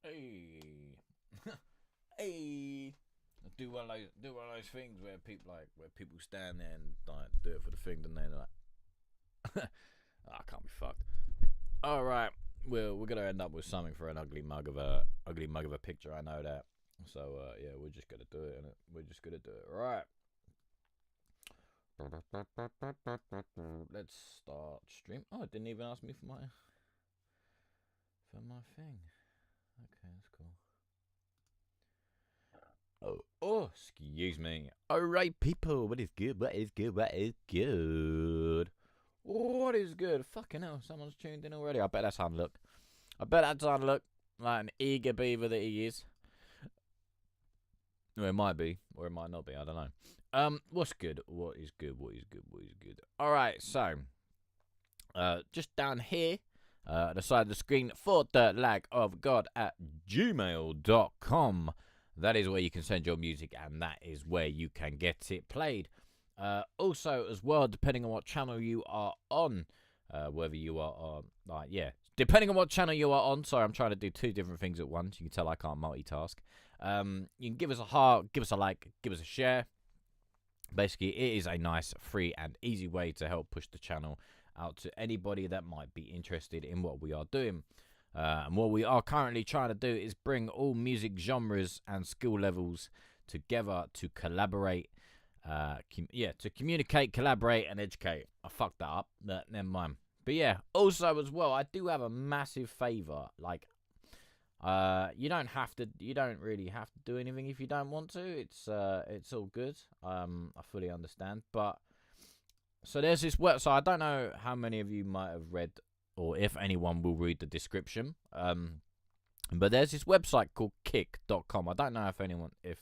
Hey, hey. Do one of those things where people stand there and like do it for the thing, and then like, I can't be fucked. All right, we're gonna end up with something for an ugly mug of a picture. I know that. So yeah, we're just gonna do it, and we're just gonna do it. Right. Let's start stream. Oh, it didn't even ask me for my thing. Okay, that's cool. Oh, excuse me. Alright, people, what is good? What is good? What is good? What is good? Fucking hell, someone's tuned in already. I bet that's Unlook. I bet that's Unlook. Like an eager beaver that he is. Well, it might be, or it might not be, I don't know. What's good? What is good? What is good? What is good? Alright, so, just down here, the side of the screen, forthelagofgod at gmail.com. That is where you can send your music, and that is where you can get it played. Also, as well, depending on what channel you are on, whether you are on, depending on what channel you are on. Sorry, I'm trying to do two different things at once. You can tell I can't multitask. You can give us a heart, give us a like, give us a share. Basically, it is a nice, free, and easy way to help push the channel out to anybody that might be interested in what we are doing. And what we are currently trying to do is bring all music genres and skill levels together to collaborate. To communicate, collaborate, and educate. I fucked that up. Never mind. But yeah, also as well, I do have a massive favour. Like, you don't really have to do anything if you don't want to. It's all good. I fully understand. But so there's this website. I don't know how many of you might have read, or if anyone will read the description. But there's this website called kick.com. I don't know if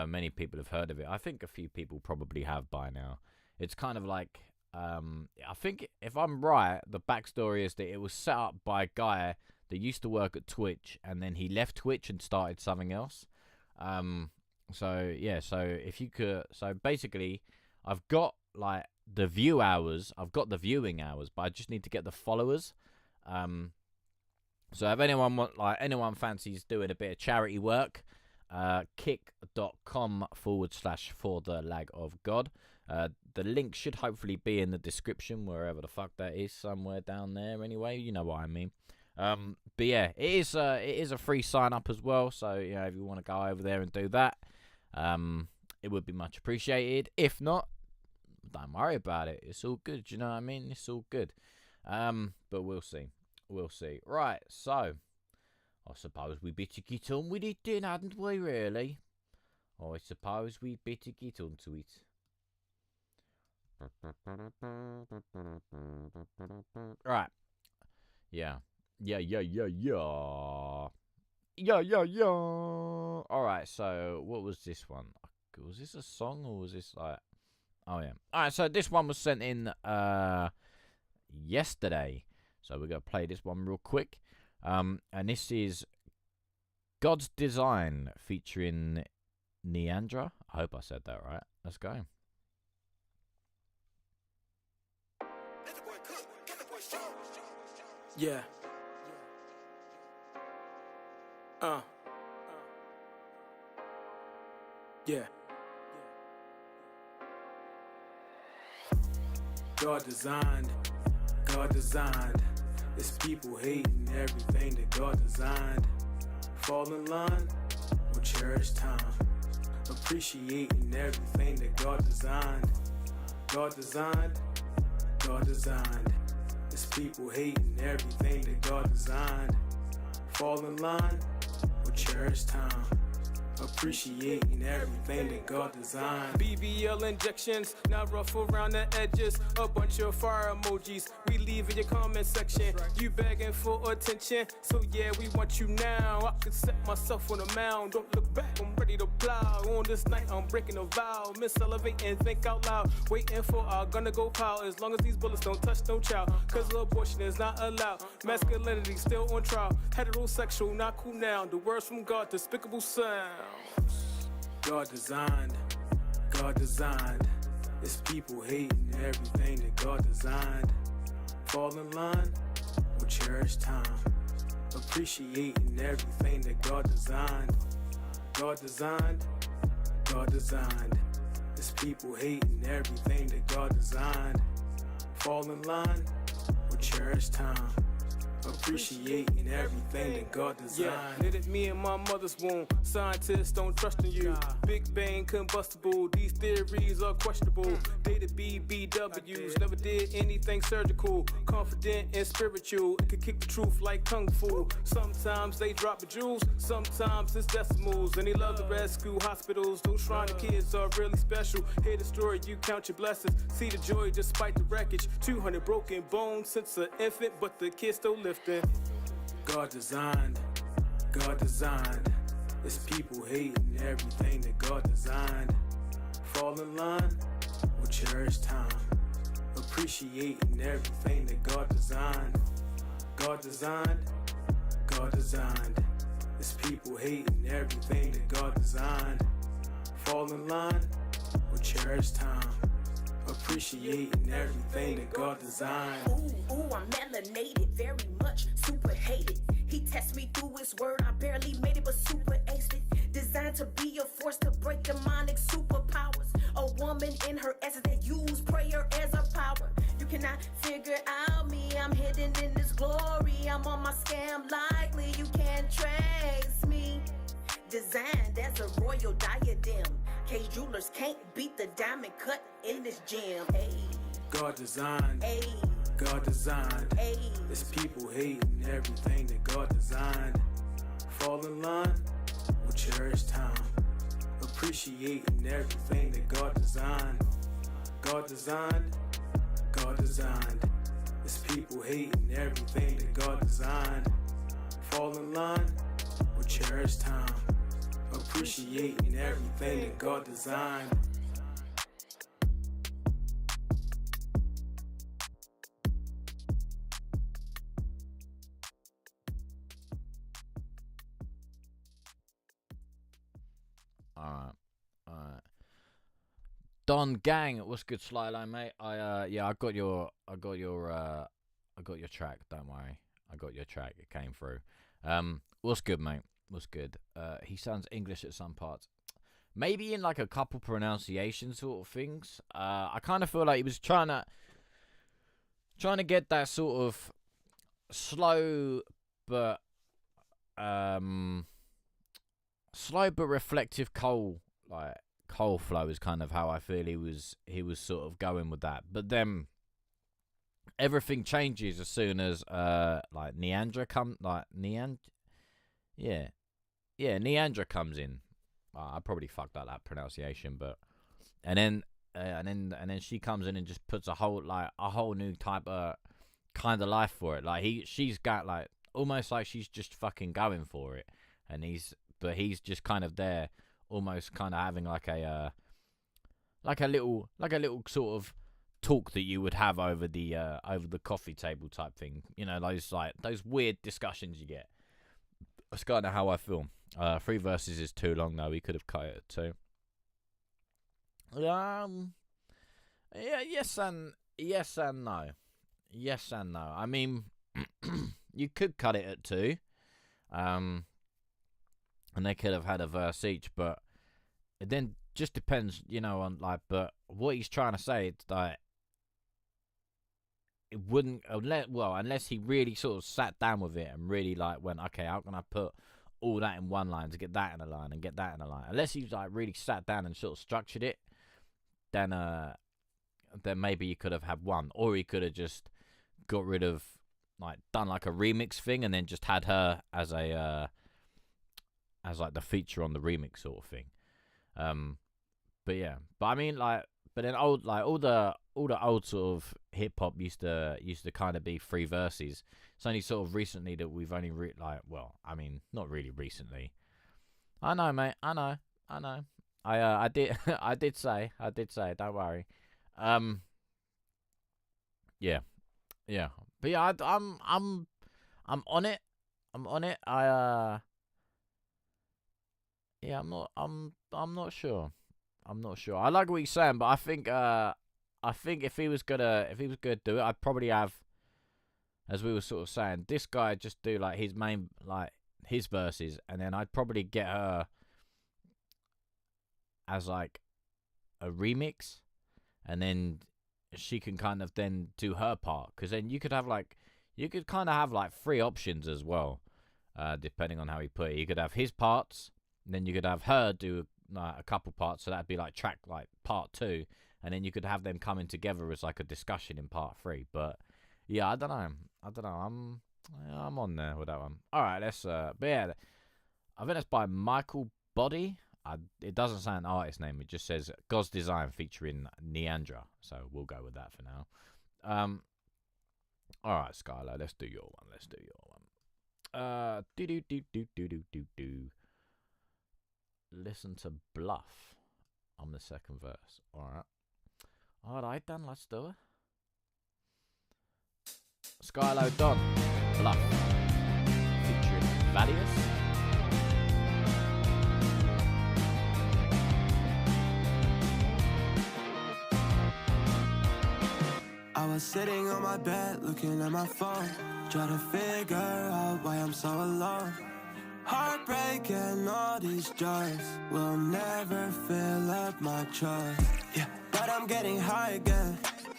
many people have heard of it. I think a few people probably have by now. It's kind of like, I think if I'm right, the backstory is that it was set up by a guy that used to work at Twitch, and then he left Twitch and started something else. So if you could, so basically, I've got like the view hours, I've got the viewing hours, but I just need to get the followers. So if anyone fancies doing a bit of charity work, kick.com/forthelagofgod. The link should hopefully be in the description, wherever the fuck that is, somewhere down there anyway, you know what I mean. But yeah, it is a free sign up as well, so you know, if you want to go over there and do that, it would be much appreciated. If not, don't worry about it, it's all good, you know what I mean, it's all good. But we'll see. Right, so I suppose we better get on with it then, hadn't we, really? I suppose we better get on to it. Right. Yeah. Alright, so what was this one? Was this a song, or was this like... Oh, yeah. Alright, so this one was sent in yesterday. So we're going to play this one real quick. And this is God's Design featuring Neandra. I hope I said that right. Let's go. Yeah. Yeah. God designed. It's people hating everything that God designed. Fall in line or cherish time. Appreciating everything that God designed. God designed. It's people hating everything that God designed. Fall in line or cherish time. Appreciating everything that God designed. BBL injections, not rough around the edges. A bunch of fire emojis, we leave in your comment section. You begging for attention, so yeah, we want you now. I could set myself on a mound, don't look back, I'm ready to plow. On this night, I'm breaking a vow. Miss elevate and think out loud. Waiting for our gun to go pow. As long as these bullets don't touch no child. Cause abortion is not allowed. Masculinity still on trial. Heterosexual, not cool now. The words from God, despicable sound. God designed. It's people hating everything that God designed. Fall in line or cherish time. appreciating everything that God designed. God designed, God designed. This people hating everything that God designed. Fall in line with cherish time. Appreciating everything that God designed. Yeah, knitted me in my mother's womb. Scientists don't trust in you. Big Bang combustible. These theories are questionable. They the BBWs. Never did anything surgical. Confident and spiritual. It could kick the truth like kung fu. Sometimes they drop the jewels. Sometimes it's decimals. And they love the rescue hospitals. Those shrine kids are really special. Hear the story, you count your blessings. See the joy despite the wreckage. 200 broken bones since an infant, but the kids still live. God designed, God designed. It's people hating everything that God designed. Fall in line with cherish time. Appreciating everything that God designed. God designed, God designed. It's people hating everything that God designed. Fall in line with cherish time. Appreciating everything that God designed. Ooh, I'm melanated, very much super hated. He tests me through his word, I barely made it, but super aced it. Designed to be a force to break demonic superpowers. A woman in her essence that use prayer as a power. You cannot figure out me, I'm hidden in this glory. I'm on my scam likely, you can't trace me. Designed as a royal diadem. K jewelers can't beat the diamond cut in this gem. Hey. God designed. Hey. God designed. Hey. It's people hating everything that God designed. Fall in line with cherish time. Appreciating everything that God designed. God designed. God designed. It's people hating everything that God designed. Fall in line with cherish time. Appreciating everything that God designed. Alright. Don Gang, what's good, Slyline, mate? I got your track. Don't worry, I got your track. It came through. What's good, mate? What's good? He sounds English at some parts. Maybe in like a couple pronunciation sort of things. I kind of feel like he was trying to get that sort of slow but reflective coal flow is kind of how I feel he was sort of going with that. But then everything changes as soon as Neandra comes in. I probably fucked up that pronunciation, but and then she comes in and just puts a whole new type of kind of life for it. Like she's got like almost like she's just fucking going for it, and he's just kind of there, almost kind of having like a little sort of talk that you would have over the coffee table type thing. You know, those weird discussions you get. That's kind of how I feel. 3 verses is too long though. We could have cut it at 2. Yeah, yes and no. Yes and no. I mean, you could cut it at 2. And they could have had a verse each, but it then just depends, you know, on like. But what he's trying to say, it's like it wouldn't unless he really sort of sat down with it and really like went, okay, how can I put all that in one line to get that in a line and get that in a line? Unless he's like really sat down and sort of structured it, then maybe you could have had one, or he could have just got rid of like done like a remix thing and then just had her as a as like the feature on the remix sort of thing. But yeah, but I mean like, but then all the old sort of hip hop used to kind of be 3 verses. It's only sort of recently that we've only I mean not really recently. I know, mate. I know. I did I did say. Don't worry. Yeah. But yeah, I'm on it. Yeah, I'm not sure. I like what he's saying, but I think if he was gonna do it, I'd probably have as we were sort of saying, this guy just do like his main, like his verses, and then I'd probably get her as like a remix, and then she can kind of then do her part, because then you could kind of have like 3 options as well, depending on how he put it. You could have his parts, and then you could have her do a couple parts, so that'd be like track like part 2, and then you could have them coming together as like a discussion in part 3. But yeah, I don't know. I'm on there with that one. All right, let's. But yeah, I think that's by Michael Body. It doesn't say an artist name. It just says God's Design featuring Neandra. So we'll go with that for now. All right, Skylar, let's do your one. Do. Listen to Bluff on the second verse. All right, then let's do it. Skylar Don, Bluff, featuring Valius. I was sitting on my bed looking at my phone, trying to figure out why I'm so alone. Heartbreak and all these joys will never fill up my trust. Yeah, but I'm getting high again.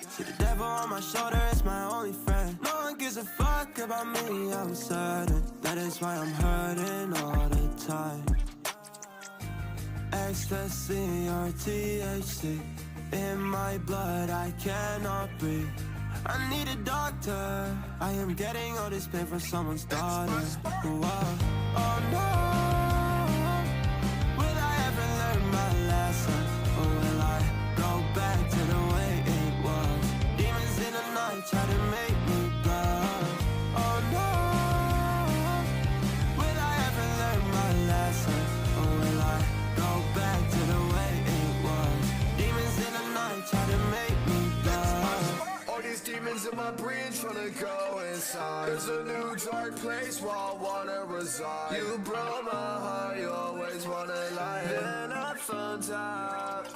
See the devil on my shoulder is my only friend. No one gives a fuck about me, I'm certain. That is why I'm hurting all the time. Ecstasy or THC in my blood, I cannot breathe. I need a doctor. I am getting all this pain from someone's daughter. Whoa. Oh no. Will I ever learn my lesson? Or will I go back to the way it was? Demons in the night try to make me bluff. Oh no. Will I ever learn my lesson? Or will I go back to the way it was? Demons in the night try to make me bluff. All these demons in my brain tryna go inside. It's a new dark place where I wanna reside. You broke my heart, you always wanna lie. Then I found out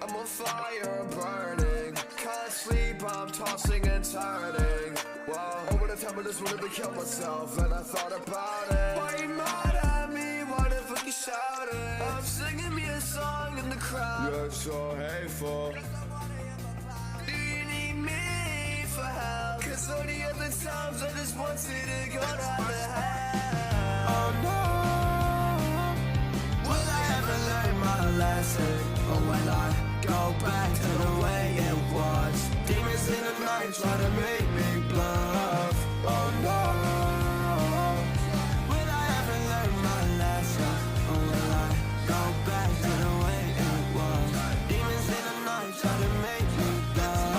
I'm on fire, burning. Can't sleep, I'm tossing and turning. Wow, over the time I just wanted to kill myself, and I thought about it. Why you mad at me? Why the fuck you shouting? I'm singing me a song in the crowd. You're so hateful. Do you need me for help? Cause all the other times I just wanted to go down the hell. Oh no. Will I ever learn my lesson? Or will I go back to the way it was? Demons in the night try to make me bluff. Oh no. Will I ever learn my lesson? Or will I go back to the way it was? Demons in the night try to make me bluff.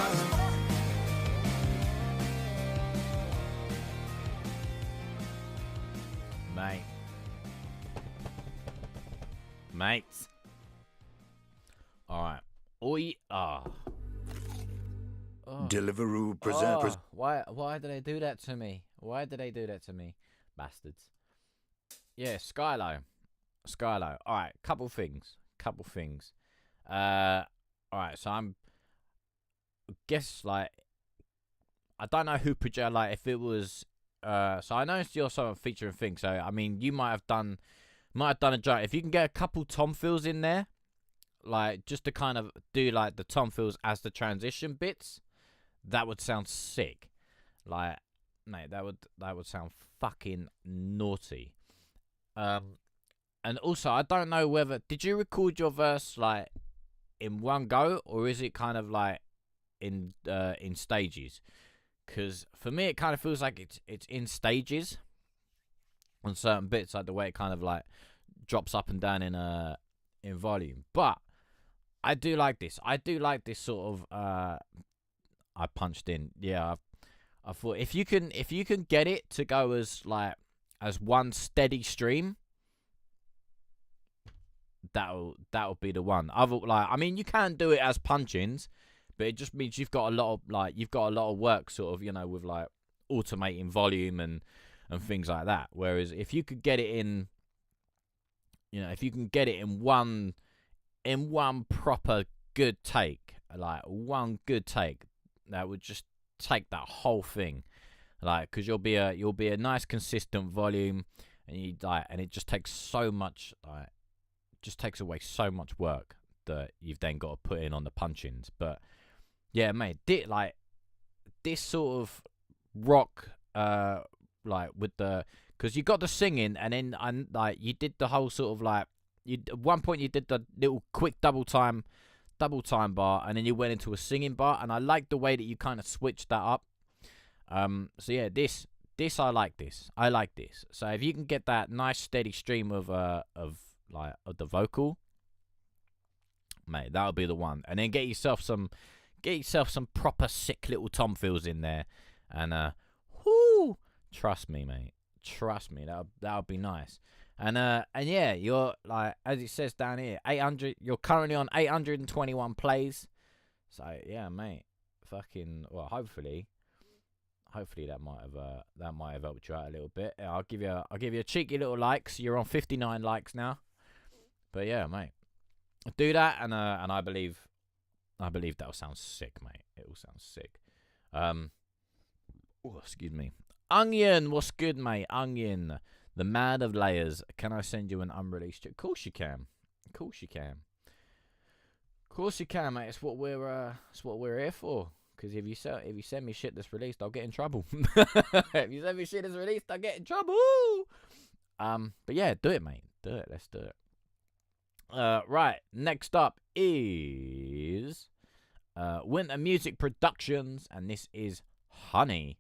Mates. Alright. Oi. Deliveroo presents. Why did they do that to me? Bastards. Yeah, Skylo. Alright, couple things. Alright, so I guess like I don't know who project, like if it was so I know it's your song featuring thing, so I mean you might have done a joke. If you can get a couple Tom Fills in there, like just to kind of do like the Tom Fills as the transition bits, that would sound sick. Like, mate, that would sound fucking naughty. And also I don't know whether did you record your verse like in one go, or is it kind of like in stages? Because for me it kind of feels like it's in stages on certain bits, like the way it kind of like drops up and down in volume. But I do like this sort of I punched in. Yeah, I thought if you can get it to go as one steady stream, that'll be the one. I mean you can do it as punch-ins, but it just means you've got a lot of work sort of, you know, with like automating volume and things like that. Whereas if you could get it in, you know, if you can get it in one proper good take, like one good take, that would just take that whole thing. like, because you'll be a nice consistent volume, and you like, and it just takes so much, like, just takes away so much work that you've then got to put in on the punch-ins. But yeah, mate, this sort of rock, like with the, because you got the singing, and then like you did the whole sort of like, at one point you did the little quick double time bar, and then you went into a singing bar, and I like the way that you kind of switched that up. So yeah, this I like this. So if you can get that nice steady stream of the vocal, mate, that'll be the one. And then get yourself some proper sick little tom fills in there, and whoo, trust me, mate. Trust me, that'll be nice. And yeah, you're like, as it says down here, 800. You're currently on 821 plays. So yeah, mate. Fucking well. Hopefully that might have helped you out a little bit. I'll give you a cheeky little like. So you're on 59 likes now. But yeah, mate, do that, and I believe that'll sound sick, mate. It will sound sick. Oh, excuse me. Onion, what's good, mate? Onion, the man of layers. Can I send you an unreleased? Of course you can. Of course you can. Of course you can, mate. It's what we're here for. Because if you send me shit that's released, I'll get in trouble. If you send me shit that's released, I'll get in trouble. But yeah, do it, mate. Do it. Let's do it. Right. Next up is Winter Music Productions, and this is Honey.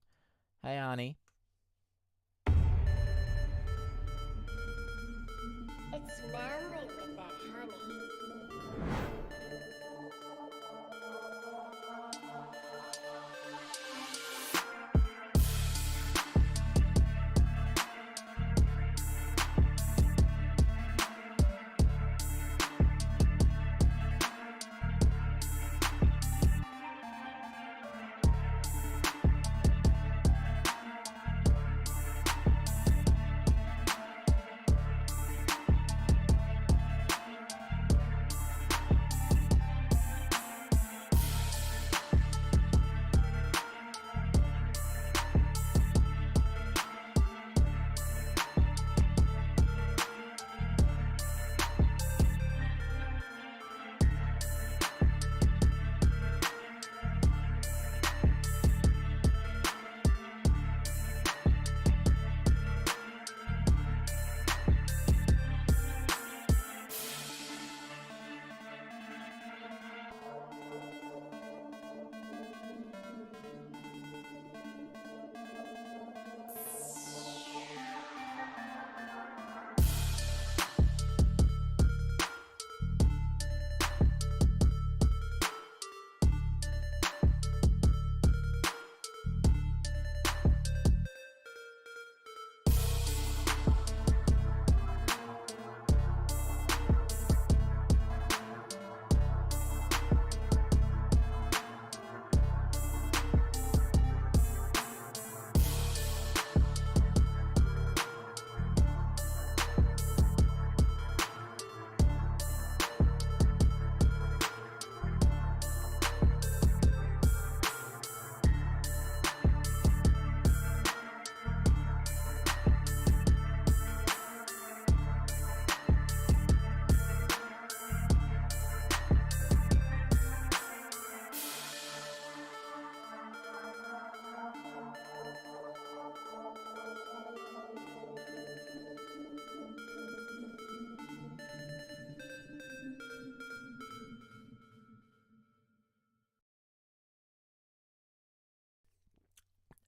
Hey, Honey. It's manly with that honey.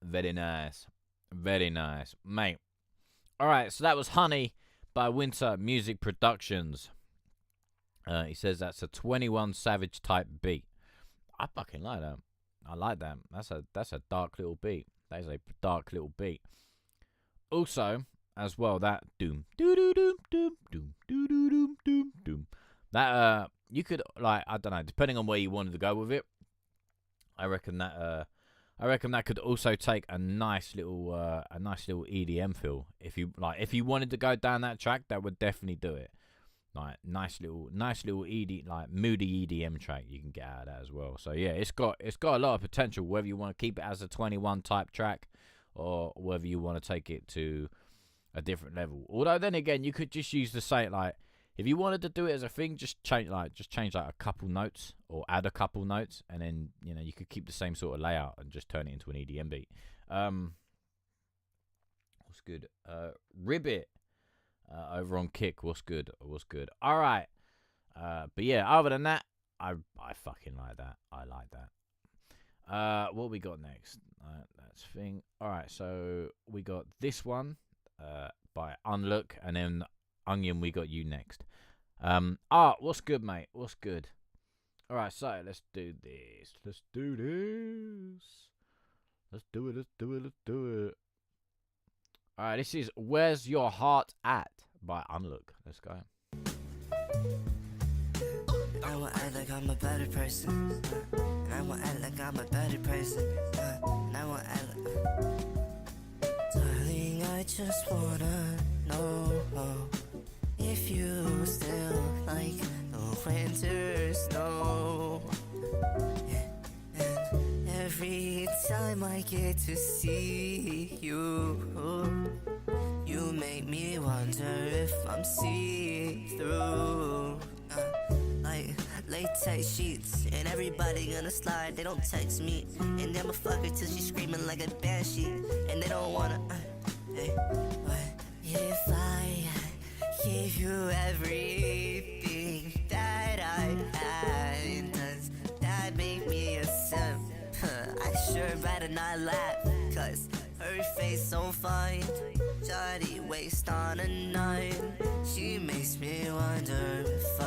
Very nice. Very nice. Mate. Alright, so that was Honey by Winter Music Productions. He says that's a 21 Savage type beat. I fucking like that. I like that. That's a dark little beat. That is a dark little beat. Also, as well, that doom doo doo doom doom doom doo doo doom doom doom. That you could, like, I don't know, depending on where you wanted to go with it. I reckon that could also take a nice little EDM feel. If you wanted to go down that track, that would definitely do it. Like nice little ED, like moody EDM track you can get out of that as well. So yeah, it's got a lot of potential, whether you want to keep it as a 21 type track or whether you want to take it to a different level. Although then again, you could just use the same, like, if you wanted to do it as a thing, just change like a couple notes or add a couple notes, and then you could keep the same sort of layout and just turn it into an EDM beat. What's good? Ribbit over on Kick. What's good? All right. But yeah, other than that, I fucking like that. I like that. What we got next? That's thing. All right, so we got this one by Unlook, and then Onion, we got you next. What's good, mate? What's good? All right, so let's do this. Let's do it. All right, this is Where's Your Heart At by Unlook. Let's go. I will act like I'm a better person. And I will act like I'm a better person. And I will act like... Darling, I just wanna know if you still like the winter snow. And every time I get to see you, you make me wonder if I'm see-through. Like latex sheets, and everybody gonna slide. They don't text me, and I'ma fuck her till she's screaming like a banshee. And they don't wanna. Hey, what if I gave you everything that I had? Does that make me a simp? I sure better not laugh, cause her face so fine. Jolly waist on a 9. She makes me wonder if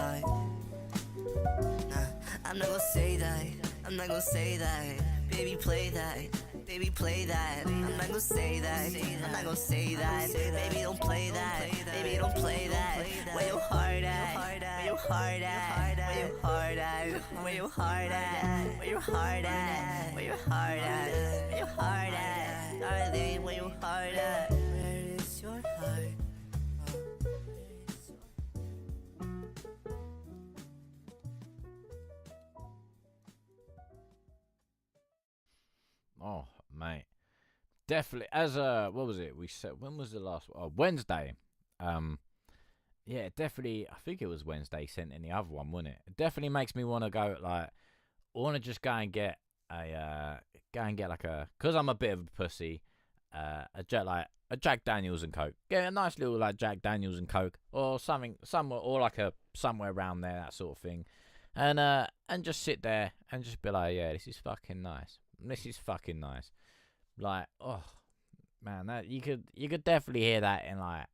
I'm not gonna say that. I'm not gonna say that. Baby, play that. Baby, play that. I'm not gonna say that. I'm not gonna say that. Baby, don't play that. Baby, don't play that. Where your heart at? Where your heart at? Where your heart at? Where your heart at? Where your heart at? Where your heart at? Where your heart at? Darling, where your heart at? Where is your heart? Oh, mate. Definitely. As what was it? We said, when was the last one? Oh, Wednesday. Yeah, definitely. I think it was Wednesday sent in the other one, wasn't it? It definitely makes me want to go, like, I want to just go and get like a, because I'm a bit of a pussy, a Jack Daniels and Coke. Get a nice little, like, Jack Daniels and Coke, or something, somewhere, or like a, somewhere around there, that sort of thing. And just sit there and just be like, yeah, this is fucking nice. This is fucking nice. Like, oh man, that you could definitely hear that in, like,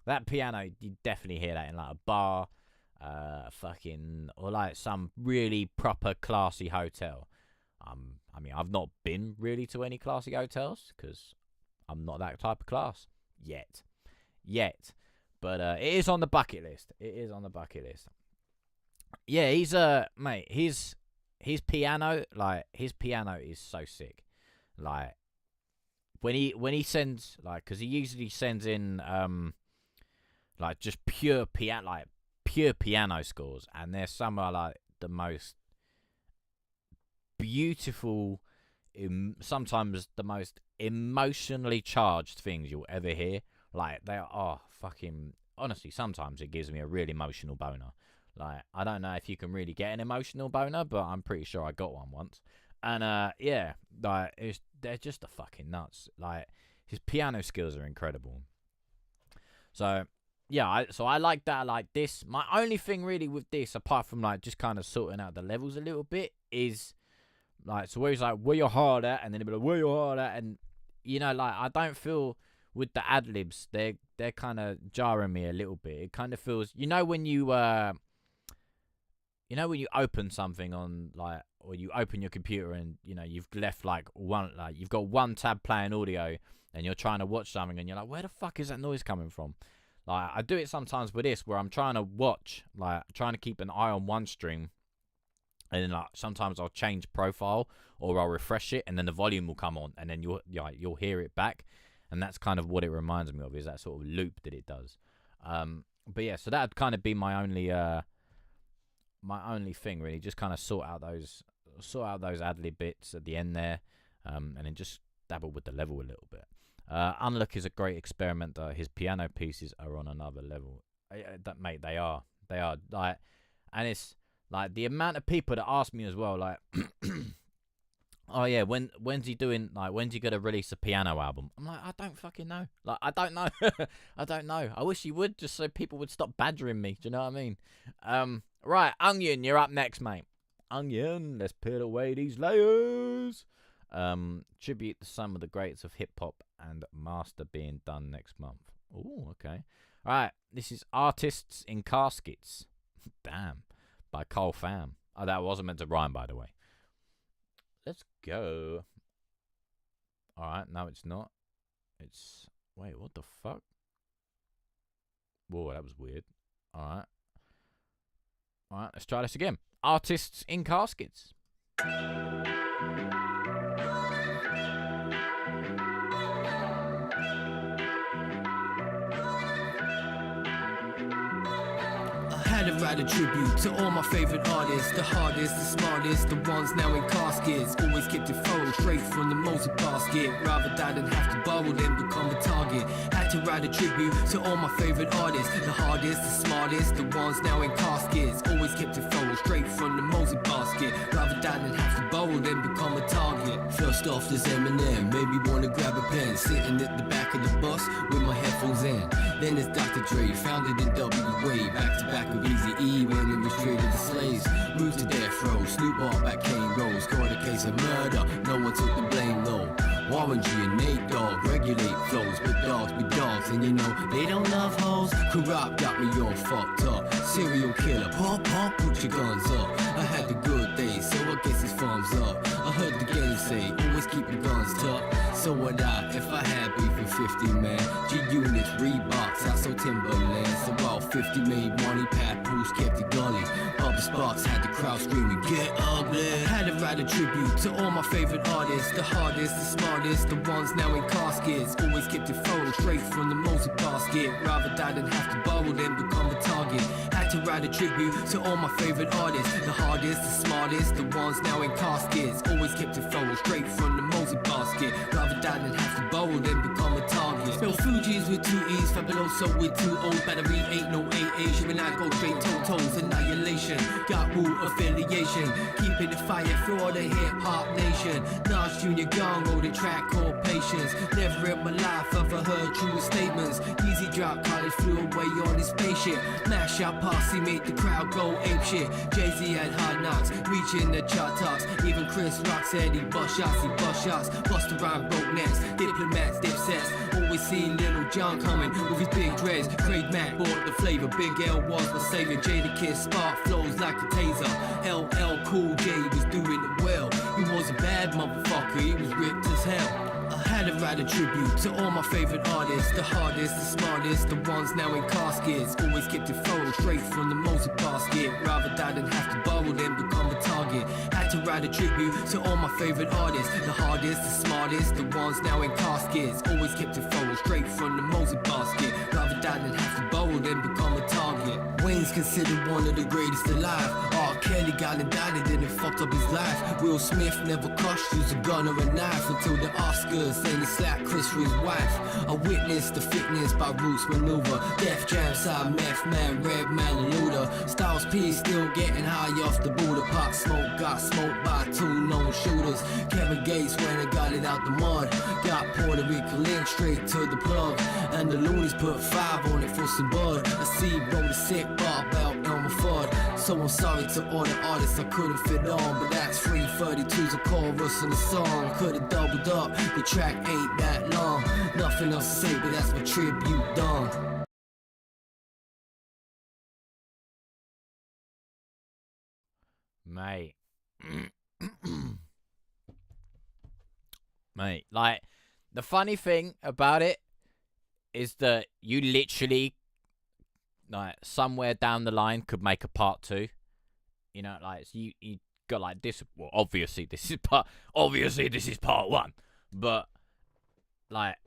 that piano. You definitely hear that in, like, a bar, fucking, or like some really proper classy hotel. I mean, I've not been really to any classy hotels because I'm not that type of class yet. But it is on the bucket list. Yeah, he's mate, his piano, like, his piano is so sick. Like, when he sends, like, because he usually sends in like, just pure piano scores, and they're some are, like, the most beautiful, sometimes the most emotionally charged things you'll ever hear. Like, they are fucking, honestly, sometimes it gives me a really emotional boner. Like, I don't know if you can really get an emotional boner, but I'm pretty sure I got one once. And yeah, like, they're just a fucking nuts. Like, his piano skills are incredible. So yeah, I like that. I like this. My only thing really with this, apart from, like, just kind of sorting out the levels a little bit, is, like, so where he's like, where your heart at, and then he'll be like, where your heart at, and, you know, like, I don't feel with the ad libs, they're kind of jarring me a little bit. It kind of feels, you know, when you open something on, like, or you open your computer and, you know, you've left, like, you've got one tab playing audio and you're trying to watch something and you're like, where the fuck is that noise coming from? Like, I do it sometimes with this where I'm trying to watch, like, trying to keep an eye on one stream, and then, like, sometimes I'll change profile or I'll refresh it and then the volume will come on and then you'll hear it back. And that's kind of what it reminds me of, is that sort of loop that it does. But yeah, so that'd kind of be my only thing, really. Just kind of sort out those ad lib bits at the end there, and then just dabble with the level a little bit. Unlook is a great experimenter. His piano pieces are on another level. Mate, they are like, and it's like the amount of people that ask me as well, like, oh yeah, when's he doing? Like, when's he gonna release a piano album? I'm like, I don't fucking know. Like, I don't know. I don't know. I wish he would, just so people would stop badgering me. Do you know what I mean? Right, Onion, you're up next, mate. Onion, let's peel away these layers. Tribute to some of the greats of hip hop and master being done next month. Oh, okay. All right, this is Artists in Caskets. Damn, by Cole Pham. Oh, that wasn't meant to rhyme, by the way. Let's go. All right, no, it's not. It's wait, what the fuck? Whoa, that was weird. All right, let's try this again. Artists in Caskets. Had to write a tribute to all my favorite artists, the hardest, the smartest, the ones now in caskets. Always kept it thrown straight from the Moses basket. Rather die than have to borrow than become a target. Had to write a tribute to all my favorite artists, the hardest, the smartest, the ones now in caskets. Always kept it thrown straight from the Moses basket. Rather die than have to borrow than become a target. First off, there's Eminem, made me wanna grab a pen. Sitting at the back of the bus with my headphones in. Then there's Dr. Dre, founded in WA, back to back with Eazy-E when he was traded to slaves. Moved to death row, Snoop Dogg back came Rose. Caught a case of murder, no one took the blame though. Warren G and Nate Dogg regulate flows, but dogs be dogs, and you know they don't love hoes. Corrupt got me all fucked up. Serial killer, pop, put your guns up. I had the good days, so I guess it's thumbs up. I heard the game say, always keep your guns tucked. So would I, if I had beef with 50 man. G-Units, Reeboks, I sold Timberlands. So while 50 made money, Papoose kept it gully. Bubba Sparks had the crowd screaming, get ugly. Had to write a tribute to all my favorite artists, the hardest, the smartest, the ones now in caskets. Always kept it thrown straight from the Moses basket. Rather die than have to borrow than become a target. Had to write a tribute to all my favorite artists, the hardest, the smartest, the ones now in caskets. Always kept it thrown straight from the Moses basket. Rather die than have to borrow than become a target. Spell Fuji's with 2 E's, Fabuloso with 2 O's. Battery ain't no AA, you and I go straight toe-toes. Annihilation, got woo affiliation. Keeping the fire for all the hip-hop nation. Nas Jr. Gong wrote a track called Patience. Never in my life ever heard true statements. Easy drop, college flew away on his spaceship. Mash out posse made the crowd go apeshit. Jay-Z had hard knocks, reaching the chart tops. Even Chris Rock said he bust shots, Busta Rhymes broke necks, diplomats, dipsets. Always see Little John coming with his big dreads. Craig Mack bought the flavor, Big L was my savior. Jada Kidd spark flows like a taser. LL Cool J was doing it well. He was a bad motherfucker, he was ripped as hell. I had to write a tribute to all my favorite artists, the hardest, the smartest, the ones now in caskets. Always kept it thrown straight from the Moses basket. Rather die than have to borrow than become a target. Had to write a tribute to all my favorite artists, the hardest, the smartest, the ones now in caskets. Always kept it thrown straight from the Moses basket. Rather die than have to borrow than become a target. Wayne's considered one of the greatest alive. R. Kelly got indicted and it fucked up his life. Will Smith never cussed, used a gun or a knife until the Oscars and he slapped Chris for his wife. I witnessed the fitness by Roots maneuver. Def Jam side meth man, Red Man and Luda. Styles P still getting high off the Buddha. Pop Smoke got smoked by 2 known shooters. Kevin Gates went and got it out the mud. Got Puerto Rican link straight to the plug. And the Loonies put 5 on it for some bud. I see wrote a sick bar about Elmer Fudd. So I'm sorry to all the artists I couldn't fit on. But that's free 32's a chorus and a song. Could've doubled up, the track ain't that long. Nothing else to say, but that's my tribute done. Mate. Mate, like, the funny thing about it is that you literally, like, somewhere down the line could make a part 2. You know, like, so you got, like, this, well, obviously this is part 1. But, like,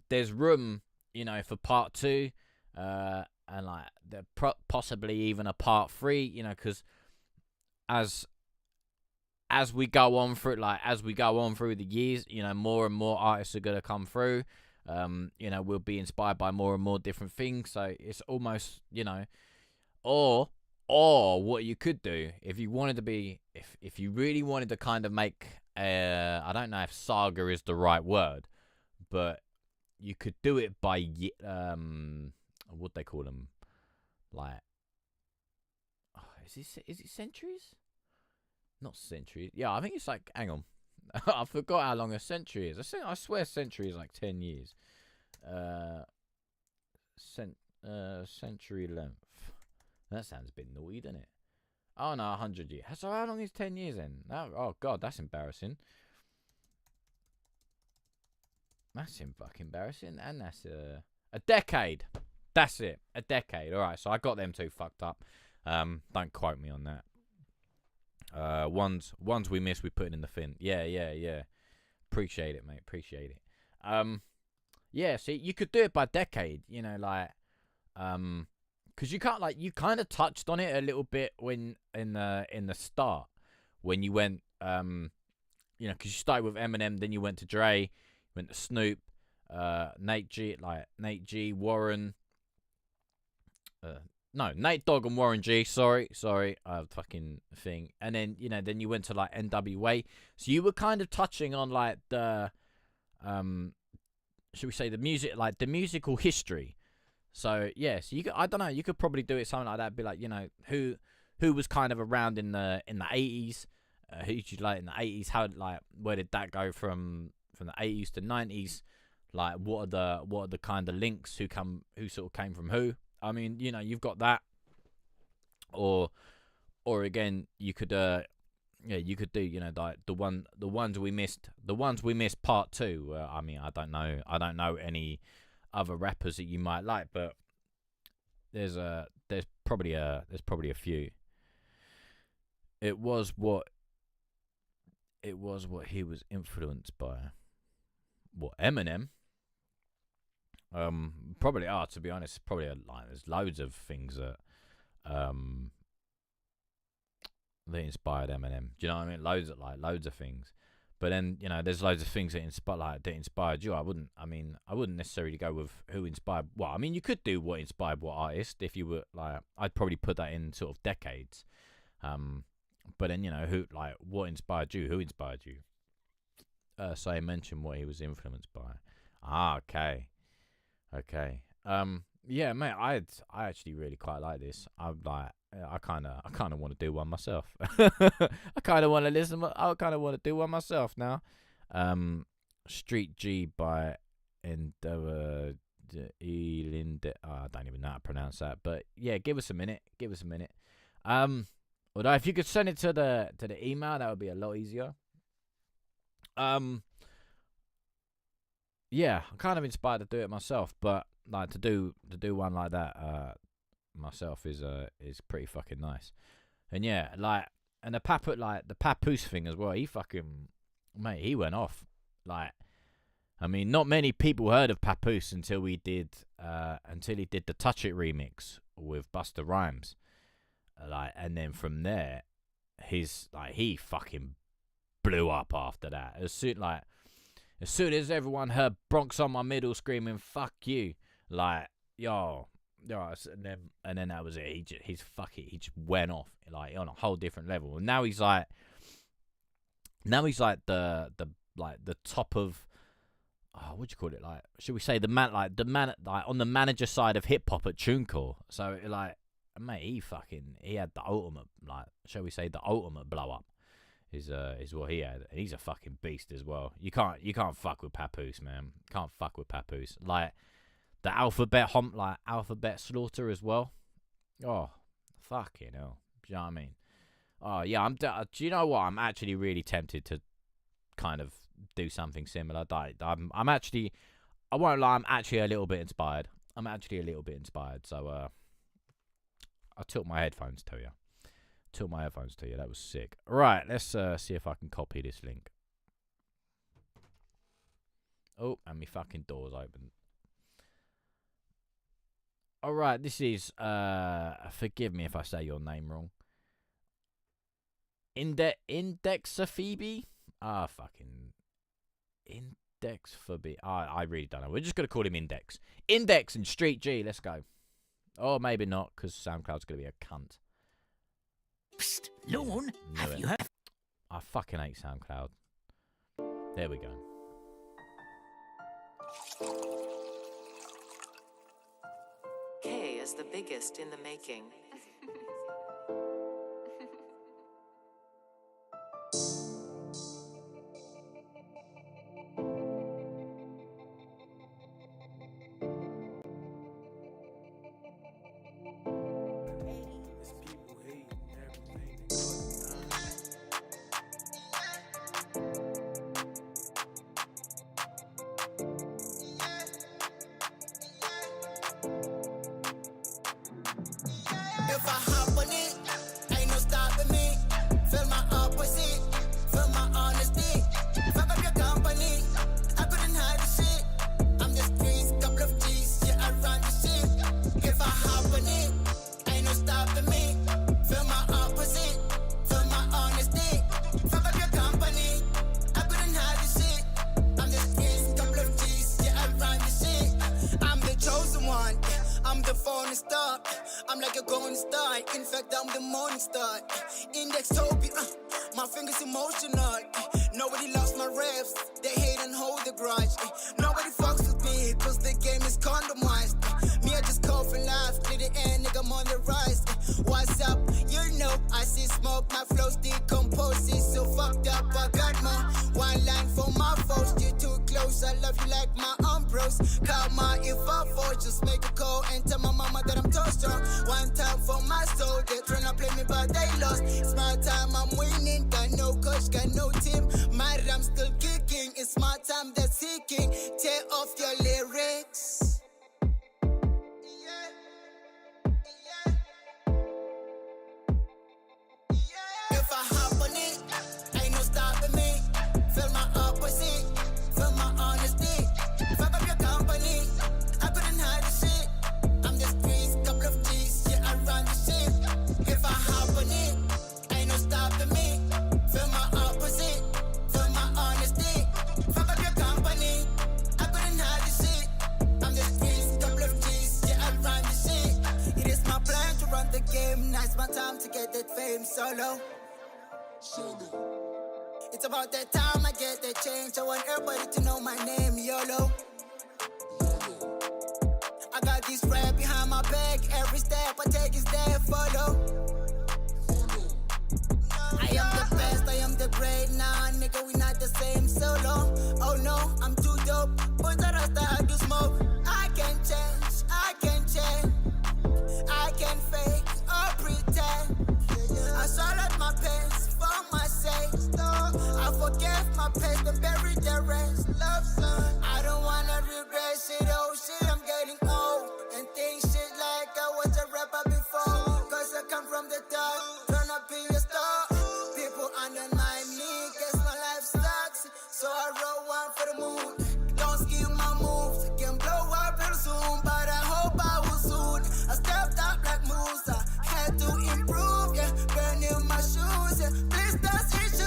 there's room, you know, for part 2, and, like, possibly even a part 3, you know, because as as we go on through the years, you know, more and more artists are gonna come through. You know, we'll be inspired by more and more different things. So it's almost, you know, or what you could do if you wanted to be, if you really wanted to kind of make I don't know if saga is the right word, but you could do it by what they call them, like, is it centuries? Not centuries. Yeah, I think it's like, hang on. I forgot how long a century is. I swear a century is like 10 years. Century length. That sounds a bit naughty, doesn't it? Oh no, 100 years. So how long is 10 years then? Oh god, that's embarrassing. That's fucking embarrassing. And that's a decade. That's it. A decade. Alright, so I got them two fucked up. Don't quote me on that. Ones we missed, we put in the fin. Yeah. Appreciate it, mate. Appreciate it. Yeah, see, you could do it by decade, you know, like, because you can't, like, you kind of touched on it a little bit when in the start, when you went, you know, because you started with Eminem, then you went to Dre, went to Snoop, Nate G, Warren, no, Nate Dogg and Warren G. Sorry, fucking thing. And then, you know, then you went to like NWA. So you were kind of touching on like the, should we say the music, like the musical history. So yeah, so you could, I don't know, you could probably do it something like that. Be like, you know, who was kind of around in the 80s, who did you like in the 80s? How, like, where did that go from the 80s to 90s? Like, what are the kind of links? Who sort of came from who? I mean, you know, you've got that, or again, you could, you could do, you know, like the ones we missed part 2. I mean, I don't know any other rappers that you might like, but there's probably a few. It was what he was influenced by. What, Eminem? Probably are, to be honest. Probably like there's loads of things that that inspired Eminem. Do you know what I mean? Loads of things. But then, you know, there's loads of things that inspired you. I wouldn't necessarily go with who inspired. Well, I mean, you could do what inspired what artist if you were like. I'd probably put that in sort of decades. But then, you know, what inspired you? Who inspired you? So I mentioned what he was influenced by. Okay. Yeah, mate. I actually really quite like this. I'm like, I kind of want to do one myself. I kind of want to listen. I kind of want to do one myself now. Street G by Endeavor. I don't even know how to pronounce that, but yeah, give us a minute. Although if you could send it to the email, that would be a lot easier. Yeah, I'm kind of inspired to do it myself, but like to do one like that myself is pretty fucking nice. And yeah, like, and the Papoose thing as well. He fucking, mate, he went off. Like, I mean, not many people heard of Papoose until he did the Touch It remix with Busta Rhymes. Like, and then from there, he fucking blew up after that. As soon as everyone heard Bronx on my middle screaming "fuck you," like, yo, and then that was it. He just went off, like, on a whole different level. And now he's like the top of, what do you call it? Like, should we say the man on the manager side of hip hop at TuneCore. So like, mate, he had the ultimate, like, shall we say, the ultimate blow up. Is what he had. And he's a fucking beast as well. You can't fuck with Papoose, man. Can't fuck with Papoose. Like the alphabet slaughter as well. Oh, fucking hell. Do you know what I mean? Oh yeah, do you know what? I'm actually really tempted to kind of do something similar. I'm actually, I won't lie, I'm actually a little bit inspired. So I took my headphones to you. That was sick. Right, let's see if I can copy this link. Oh, and my fucking door's open. Alright, this is, forgive me if I say your name wrong. Indexophoebe? Ah, fucking Indexophoebe. I really don't know. We're just gonna call him Index. Index and Street G. Let's go. Or maybe not, because SoundCloud's gonna be a cunt. Psst, Lorne, Knew have it. you heard? I fucking hate SoundCloud. There we go. K is the biggest in the making. There's people hating everything that God designed. If I hop on it, ain't no stopping me. Feel my opposite, feel my honesty. Fuck up your company, I couldn't hide the shit. I'm the streets, couple of G's, yeah, I run the shit. If I hop on it, ain't no stopping me. Feel my opposite, feel my honesty. Fuck up your company, I couldn't hide the shit. I'm the streets, couple of G's, yeah, I run the shit. I'm the chosen one, I'm the phone star. I'm like a golden star. In fact, I'm the morning star. Index Toby, my fingers emotional. Nobody lost my reps. They hate and hold the grudge. Nobody fucks with me, cause the game is condomized. Me, I just cough and laugh. Clear the air, nigga, I'm on the rise. What's up? You know, I see smoke. My flow's decomposed. It's so fucked up. I got more. One line for my foes. You're too close. I love you like my own bros. Come on, if I fall, just make a call and tell my mama that I'm too strong. One time for my soul, they tryna play me but they lost. It's my time, I'm winning. Got no coach, got no team. My I'm still kicking. It's my time that's seeking. Tear off your lyrics. If I hop on it, ain't no stopping me. Feel my opposite, feel my honesty. Fuck up your company, I couldn't hide the shit. I'm the streets, couple of G's, yeah, I run the shit. If I hop on it, ain't no stopping me. Feel my opposite, feel my honesty. Fuck up your company, I couldn't hide the shit. I'm the streets, couple of G's, yeah, I run the shit. It is my plan to run the game. Now it's my time to get that fame solo. It's about that time I get that change. I want everybody to know my name, YOLO. I got this rap behind my back. Every step I take is there, follow. I am the best, I am the great. Nah, nigga, we not the same solo. Oh no, I'm too dope. But the rest I do smoke. I can change, I can change. I can fake or pretend. I swallowed my pants for my sake. I forgave my past and buried the rest. Love song. I don't wanna regret shit. Oh shit, I'm getting old and think shit like I was a rapper before. Cause I come from the top, turn up in your star. People undermine me, guess my life sucks. So I wrote one for the moon. Don't skip my moves, can blow up real soon, but I hope I will soon. I stepped up like Musa, had to improve, yeah. Burning my shoes, yeah. Please that's issue.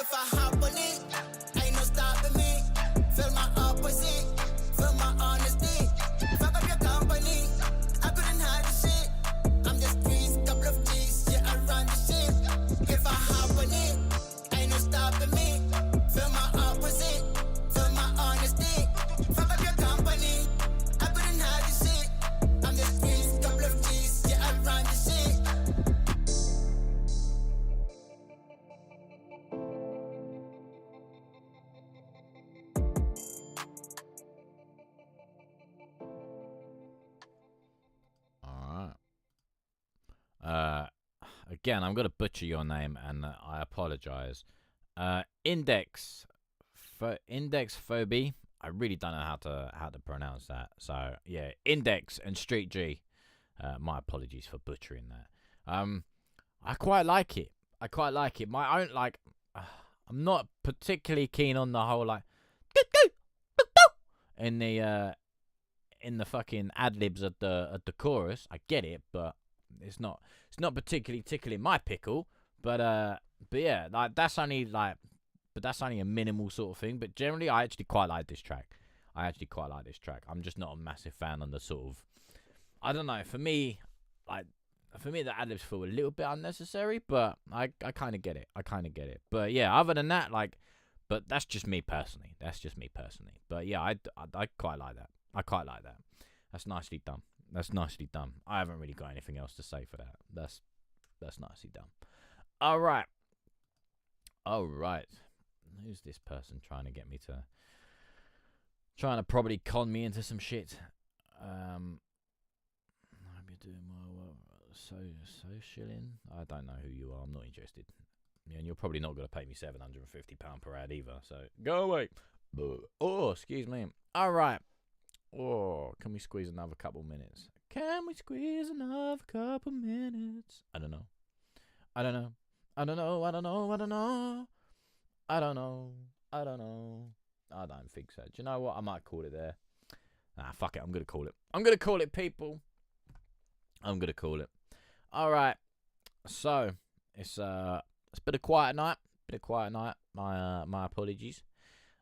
If I hop on it, ain't no stopping me. Feel my opposite, feel my honesty. Fuck up your company, I couldn't hide the shit. I'm the streets, couple of G's, yeah, I run the shit. If I hop on it, ain't no stopping me. Feel my opposite, feel my honesty. Fuck up your company, I couldn't hide the shit. I'm the streets, couple of G's, yeah, I run the shit. Again, I'm gonna butcher your name, and I apologize. Index Phobie. I really don't know how to pronounce that. So yeah, Index and Street G. My apologies for butchering that. I quite like it. My own I'm not particularly keen on the whole like in the fucking ad libs at the chorus. I get it, but it's not particularly tickling my pickle. But yeah, like that's only a minimal sort of thing. But generally, I actually quite like this track. I'm just not a massive fan on the sort of, I don't know. For me, the ad libs feel a little bit unnecessary, but I kind of get it. But yeah, other than that, but that's just me personally. But yeah, I quite like that. That's nicely done. I haven't really got anything else to say for that. That's nicely done. All right. Who's this person trying to probably con me into some shit? I'm doing well. So shilling. I don't know who you are. I'm not interested. Yeah, and you're probably not going to pay me £750 per ad either. So go away. Oh, excuse me. All right. Oh, can we squeeze another couple minutes? I don't know. I don't think so. Do you know what? I might call it there. Nah, fuck it. I'm going to call it, people. I'm going to call it. All right. So, it's been a quiet night. My apologies.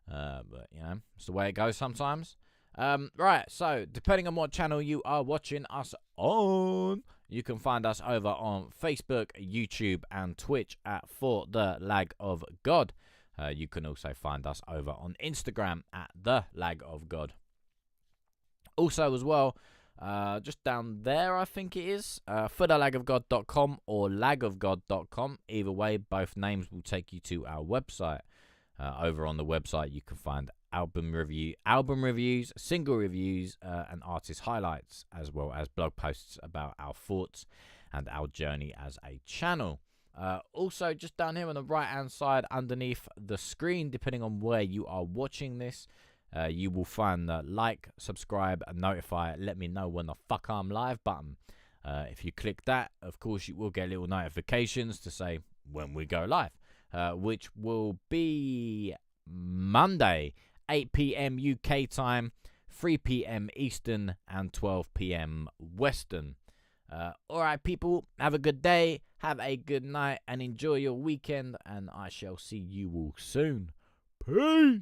But, you know, it's the way it goes sometimes. Right, so, depending on what channel you are watching us on, you can find us over on Facebook, YouTube, and Twitch at For the Lag of God. You can also find us over on Instagram at The Lag of God. Also, as well, just down there, I think it is, forthelagofgod.com or lagofgod.com. Either way, both names will take you to our website. Over on the website, you can find album reviews, single reviews, and artist highlights, as well as blog posts about our thoughts and our journey as a channel. Also, just down here on the right-hand side, underneath the screen, depending on where you are watching this, you will find the like, subscribe, and notify, let me know when the fuck I'm live button. If you click that, of course, you will get little notifications to say when we go live, which will be Monday, 8 p.m. UK time, 3 p.m. Eastern, and 12 p.m. Western. All right, people, have a good day, have a good night, and enjoy your weekend, and I shall see you all soon. Peace!